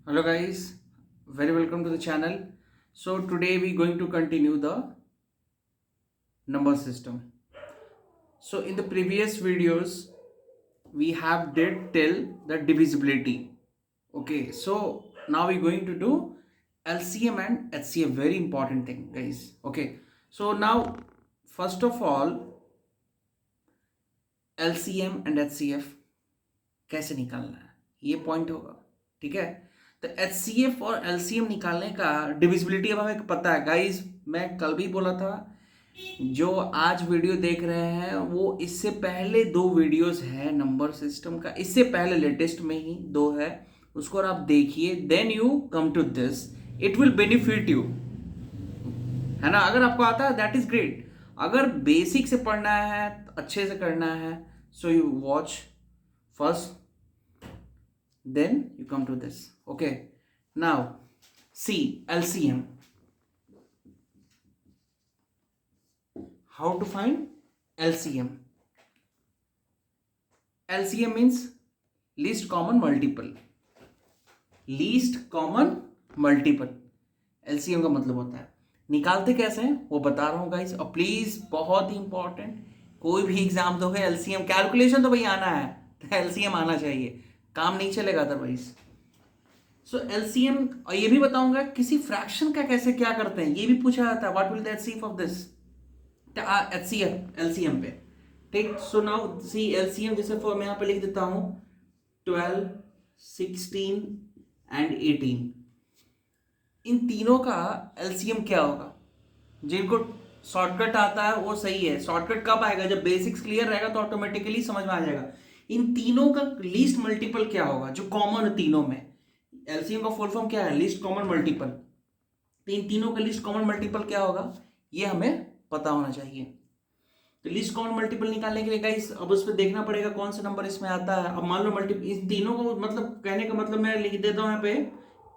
Hello guys, very welcome to the channel. So today we going to continue the number system. So in the previous videos we have did till the divisibility. Okay, so now we going to do LCM and HCF, very important thing guys. Okay, so now first of all LCM and HCF कैसे निकालना है ये point होगा, ठीक है। तो HCF और LCM निकालने का डिविजिबिलिटी अब हमें पता है गाइस। मैं कल भी बोला था, जो आज वीडियो देख रहे हैं वो इससे पहले दो वीडियोस है नंबर सिस्टम का, इससे पहले लेटेस्ट में ही दो है, उसको और आप देखिए, then you come to this, it will benefit you, है ना। अगर आपको आता है दैट इज ग्रेट, अगर बेसिक से पढ़ना है अच्छे से करना है, so you watch first, then you come to this. Okay, now see LCM. How to find LCM? LCM means least common multiple. least common multiple LCM का मतलब होता है। निकालते कैसे हैं वो बता रहा हूं गाइस, और प्लीज बहुत ही इंपॉर्टेंट, कोई भी एग्जाम दोगे एलसीएम कैलकुलेशन तो भाई आना है, एलसीएम आना चाहिए, काम नहीं चलेगा अदरवाइज। सो एलसीएम, और ये भी बताऊंगा किसी फ्रैक्शन का कैसे क्या करते हैं, ये भी पूछा जाता है, what will the HCF of this, HCF LCM पे, ठीक। सो नाउ सी एलसीएम, जैसे फॉर मैं यहां पे लिख देता हूं 12, 16 एंड 18, इन तीनों का एलसीएम क्या होगा। जिनको शॉर्टकट आता है वो सही है, शॉर्टकट कब आएगा, जब बेसिक्स क्लियर रहेगा तो ऑटोमेटिकली समझ में आ जाएगा। इन तीनों का लीस्ट मल्टीपल क्या होगा जो कॉमन है तीनों में, एलसीएम का फुल फॉर्म क्या है, लीस्ट कॉमन मल्टीपल। तो इन तीनों का लीस्ट कॉमन मल्टीपल क्या होगा ये हमें पता होना चाहिए। तो लीस्ट कॉमन मल्टीपल निकालने के लिए गाइस अब उस पर देखना पड़ेगा कौन सा नंबर इसमें आता है। अब मान लो मल्टीपल इन तीनों को, मतलब कहने का मतलब मैं लिख देता हूं यहाँ पे,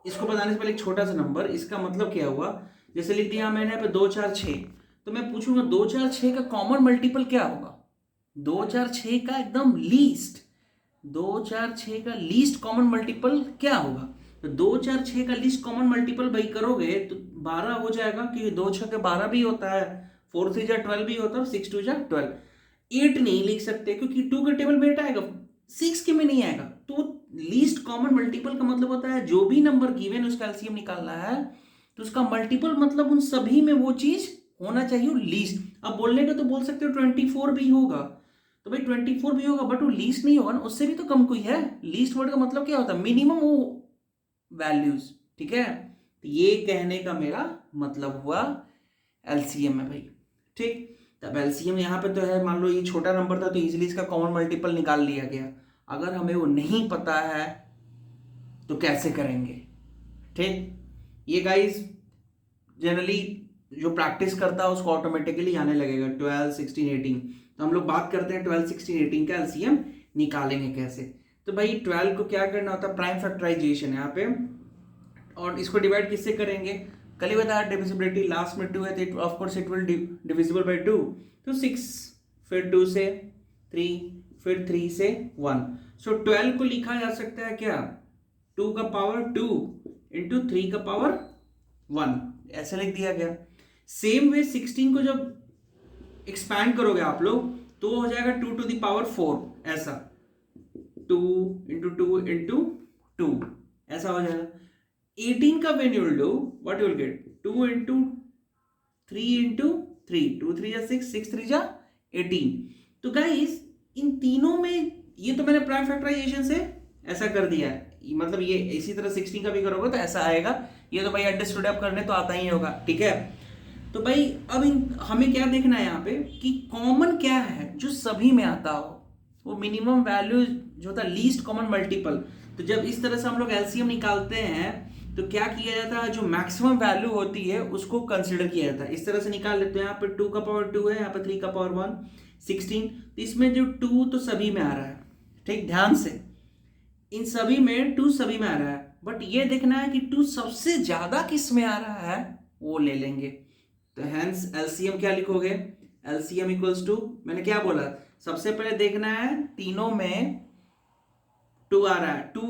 इसको बताने से पहले एक छोटा सा नंबर, इसका मतलब क्या हुआ, जैसे लिख दिया मैंने यहाँ पे 2 4 6, तो मैं पूछूंगा 2 4 6 का कॉमन मल्टीपल क्या होगा, 2 4 6 का एकदम लीस्ट, 2 4 6 का लीस्ट कॉमन मल्टीपल क्या होगा। तो 2 4 6 का लीस्ट कॉमन मल्टीपल भाई करोगे तो 12 हो जाएगा, क्योंकि 2 6 के 12 भी होता है, 4 3 जा 12 भी होता है, 6 2 जा 12। 8 नहीं लिख सकते क्योंकि 2 के टेबल में 8 आएगा, 6 के में नहीं आएगा। तो लीस्ट कॉमन मल्टीपल का मतलब होता है जो भी नंबर गिवन है उसका एलसीएम निकालना है, तो उसका मल्टीपल मतलब उन सभी में वो चीज होना चाहिए लीस्ट। अब बोलने का तो बोल सकते हो 24 भी होगा, तो भाई 24 भी होगा, बट वो लीस्ट नहीं होगा ना, उससे भी तो कम कोई है। लीस्ट वर्ड का मतलब क्या होता है, मिनिमम वो वैल्यूज, ठीक है। तो ये कहने का मेरा मतलब हुआ एलसीएम में भाई, ठीक। तब एलसीएम यहाँ पे तो है, मान लो ये छोटा नंबर था तो इजीली इसका कॉमन मल्टीपल निकाल लिया गया। अगर हमें वो नहीं पता है तो कैसे करेंगे, ठीक। ये गाइस जनरली जो प्रैक्टिस करता है उसको ऑटोमेटिकली आने लगेगा। 12 16 18, तो हम लोग बात करते हैं 12 16 18 का एलसीएम निकालेंगे कैसे। तो भाई 12 को क्या करना होता है, प्राइम फैक्टराइजेशन यहाँ पे, और इसको डिवाइड किससे करेंगे, कल ही बताया डिविजिबिलिटी, लास्ट में 2 है तो of course it will divisible by 2, तो 6, फिर 2 से 3, फिर 3 से 1। सो 12 को लिखा जा सकता है क्या, 2 का पावर 2 इंटू 3 का पावर 1, ऐसे लिख दिया गया। सेम वे 16 को जब एक्सपैंड करोगे आप लोग तो हो जाएगा 2 टू द पावर 4, ऐसा 2 इंटू 2 इंटू 2, ऐसा हो जाएगा। 18 का when you will do what you will get, 2 into 3 into 3, 2 3 जा 6, 6 3 जा 18। तो गाइस इन तीनों में ये तो मैंने प्राइम फैक्टराइजेशन से ऐसा कर दिया है, मतलब ये इसी तरह 16 का भी करोगे तो ऐसा आएगा। ये तो भाई अंडरस्टूड आप करने तो आता ही होगा, ठीक है। तो भाई अब हमें क्या देखना है यहाँ पे कि कॉमन क्या है जो सभी में आता हो, वो मिनिमम वैल्यू जो होता है लीस्ट कॉमन मल्टीपल। तो जब इस तरह से हम लोग एलसीएम निकालते हैं तो क्या किया जाता है, जो मैक्सिमम वैल्यू होती है उसको कंसीडर किया जाता है। इस तरह से निकाल लेते हैं, यहाँ पे 2 का पावर 2 है, यहाँ पे 3 का पावर 1, 16, तो इसमें जो 2 तो सभी में आ रहा है, ठीक, ध्यान से इन सभी में 2 सभी में आ रहा है, बट ये देखना है कि 2 सबसे ज्यादा किस में आ रहा है वो ले लेंगे। तो हेंस एलसीएम क्या लिखोगे, एलसीएम इक्वल्स टू, मैंने क्या बोला, सबसे पहले देखना है तीनों में 2 आ रहा है, 2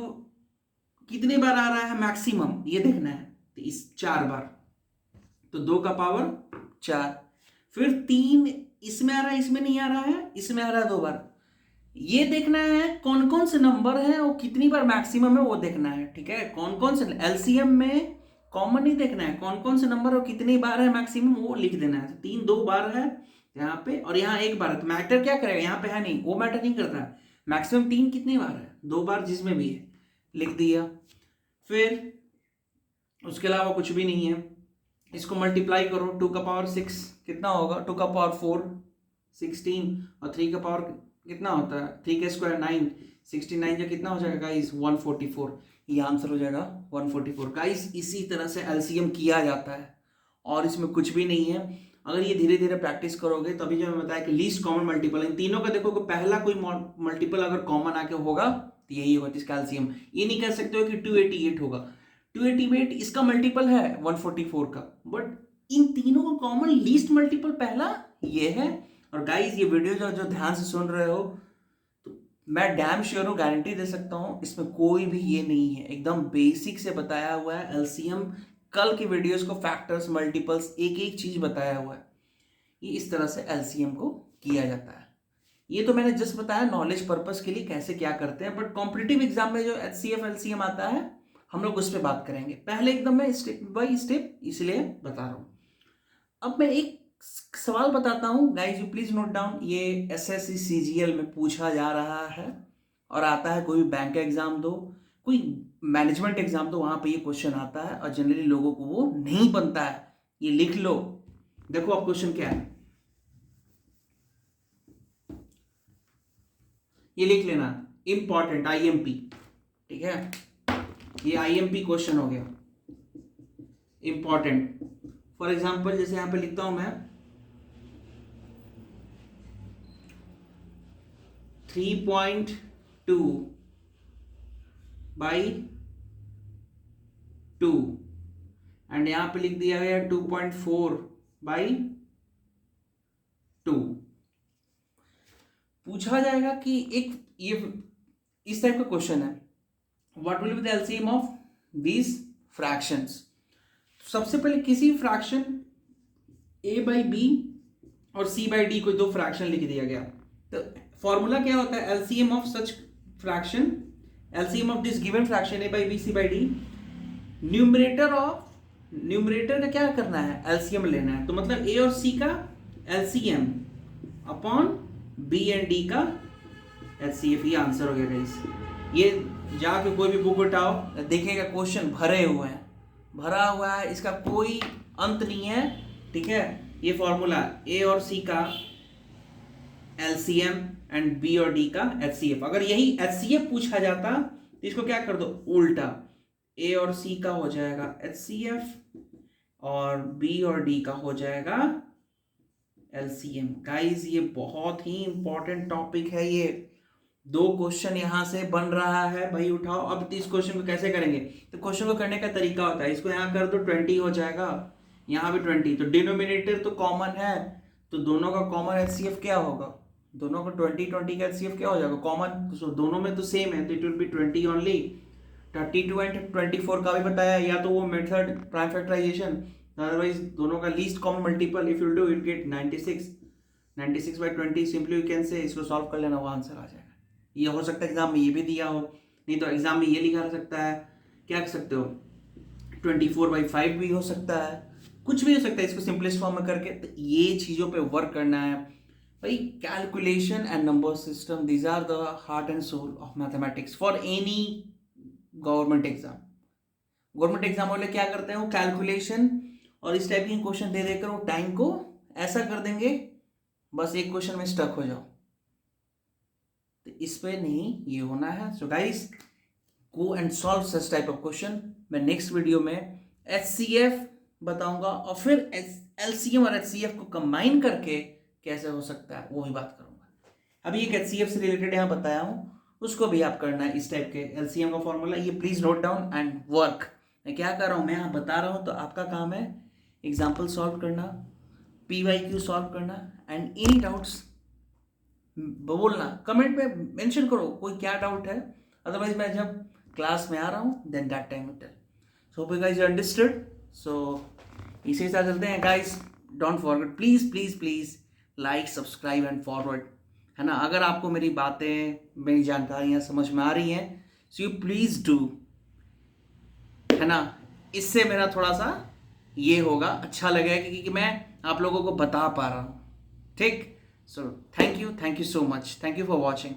कितने बार आ रहा है मैक्सिमम ये देखना है, तो इस 4 बार, तो 2 का पावर 4। फिर 3 इसमें आ रहा है, इसमें नहीं आ रहा है, इसमें आ रहा है 2 बार। ये देखना है कौन कौन से नंबर है और कितनी बार मैक्सिमम है वो देखना है, ठीक है। कौन कौन से एलसीएम में कॉमन नहीं देखना है, कौन कौन से नंबर और कितनी बार है मैक्सिमम वो लिख देना है। तो 3 2 बार है यहाँ पे और यहाँ 1 बार है, तो मैटर क्या करेगा, यहाँ पे है नहीं, वो मैटर नहीं करता है। मैक्सिमम 3 कितनी बार है, 2 बार जिसमें भी है, लिख दिया। फिर उसके अलावा कुछ भी नहीं है। इसको मल्टीप्लाई करो, 2 का पावर 6 कितना होगा, 2 का पावर 4 16 और 3 का पावर कितना होता है, 3 का स्क्वायर 9, 69 जो कितना हो जाएगा गाइस 144। ये आंसर हो जाएगा 144 गाइस। इसी तरह से एलसीएम किया जाता है और इसमें कुछ भी नहीं है। अगर ये धीरे धीरे प्रैक्टिस करोगे तो अभी जो मैं बताया कि लीस्ट कॉमन मल्टीपल, इन तीनों का देखो पहला कोई मल्टीपल अगर कॉमन आके होगा तो यही होगा इसका एलसीएम। ये नहीं कह सकते हो कि 288 होगा, 288 इसका मल्टीपल है 144 का, बट इन तीनों का कॉमन लीस्ट मल्टीपल पहला ये है। और गाइस ये वीडियो जो ध्यान से सुन रहे हो तो मैं डैम श्योर हूँ, गारंटी दे सकता हूँ इसमें कोई भी ये नहीं है, एकदम बेसिक से बताया हुआ है एलसीएम। कल की वीडियोस को फैक्टर्स मल्टीपल्स एक एक चीज बताया हुआ है। ये इस तरह से एलसीएम को किया जाता है। ये तो मैंने जस्ट बताया नॉलेज पर्पस के लिए कैसे क्या करते हैं, बट कॉम्पिटिटिव एग्जाम में जो एचसीएफ एलसीएम आता है हम लोग उस पर बात करेंगे। पहले एकदम मैं स्टेप बाय स्टेप इसलिए बता रहा हूं। अब मैं एक सवाल बताता हूं guys, you please note down. ये एसएससी सीजीएल में पूछा जा रहा है और आता है, कोई भी बैंक का एग्जाम दो, कोई मैनेजमेंट एग्जाम दो, वहां पे ये क्वेश्चन आता है और जनरली लोगों को वो नहीं बनता है। ये लिख लो, देखो अब क्वेश्चन क्या है, ये लिख लेना, इंपॉर्टेंट आईएमपी, ठीक है। ये आईएमपी क्वेश्चन हो गया इंपॉर्टेंट। फॉर एग्जांपल जैसे यहां पे लिखता हूं मैं 3.2 by 2 एंड यहां पे लिख दिया गया 2.4 by 2। पूछा जाएगा कि एक ये इस टाइप का क्वेश्चन है, what will be the LCM of these fractions. सबसे पहले किसी फ्रैक्शन a बाई बी और c बाई डी को दो फ्रैक्शन लिख दिया गया, तो फॉर्मूला क्या होता है, LCM of such fraction, LCM of this given fraction a by B c by D, numerator का क्या करना है, एलसीएम लेना है। तो मतलब a और c का LCM upon b and d का एचसीएफ, ये आंसर हो गया गाइस। ये जाके कोई भी बुक उठाओ देखेगा क्वेश्चन भरे हुए हैं, भरा हुआ है, इसका कोई अंत नहीं है, ठीक है। ये फॉर्मूला ए और सी का एलसीएम एंड बी और डी का एचसीएफ। अगर यही एचसीएफ पूछा जाता तो इसको क्या कर दो उल्टा, ए और सी का हो जाएगा एचसीएफ और बी और डी का हो जाएगा एलसीएम। गाइस ये बहुत ही इंपॉर्टेंट टॉपिक है, ये 2 क्वेश्चन यहां से बन रहा है भाई, उठाओ। अब इस क्वेश्चन को कैसे करेंगे, तो क्वेश्चन को करने का तरीका होता है, इसको यहां कर दो 20 हो जाएगा, यहां भी 20, तो डिनोमिनेटर तो कॉमन है, तो दोनों का कॉमन एचसीएफ क्या होगा, दोनों का 20 का एचसीएफ क्या हो जाएगा कॉमन, तो दोनों में तो सेम है, तो it will be 20 only. 32 and 24 का भी बताया, या तो वो मेथड प्राइम फैक्टराइजेशन, अदरवाइज दोनों का least common multiple, if you do it get 96 by 20, simply you can say इसको सॉल्व कर लेना, वो आंसर आ जाएगा। ये हो सकता है एग्जाम में ये भी दिया हो, नहीं तो एग्जाम में ये लिखा रह सकता है, क्या कर सकते हो 24/5 भी हो सकता है, कुछ भी हो सकता है, इसको सिंपलेस्ट फॉर्म में करके। तो ये चीज़ों पे वर्क करना है भाई। Calculation and number system, these are the heart and soul of mathematics for any government exam. Government exam वाले क्या करते हैं, वो कैलकुलेशन और इस टाइप के क्वेश्चन दे देकर वो टाइम को ऐसा कर देंगे बस एक क्वेश्चन में स्टक हो जाओ, तो इस पे नहीं ये होना है। So guys go and solve such type of question. मैं नेक्स्ट वीडियो में एचसीएफ बताऊंगा और फिर एलसीएम और एचसीएफ को कंबाइन करके कैसे हो सकता है वो ही बात करूंगा। अभी एक एचसीएफ से रिलेटेड यहाँ बताया हूँ, उसको भी आप करना है इस टाइप के एलसीएम का फॉर्मूला, ये please note down and work. मैं क्या कर रहा हूँ, मैं यहाँ बता रहा हूँ, तो आपका काम है एग्जाम्पल सॉल्व करना, पीवाईक्यू सॉल्व करना, एंड एनी डाउट्स बोलना, कमेंट में मेंशन करो कोई क्या डाउट है, अदरवाइज मैं जब क्लास में आ रहा हूँ then that time tell. So hope you guys understood. So इसी के साथ चलते हैं guys. Don't forget please please please like subscribe and forward, है ना. अगर आपको मेरी बातें मेरी जानकारियाँ समझ में आ रही हैं सो यू प्लीज़ डू, है ना. इससे मेरा थोड़ा सा ये होगा, अच्छा लगेगा क्योंकि मैं आप लोगों को बता पा रहा हूँ. ठीक. So thank you so much. Thank you for watching.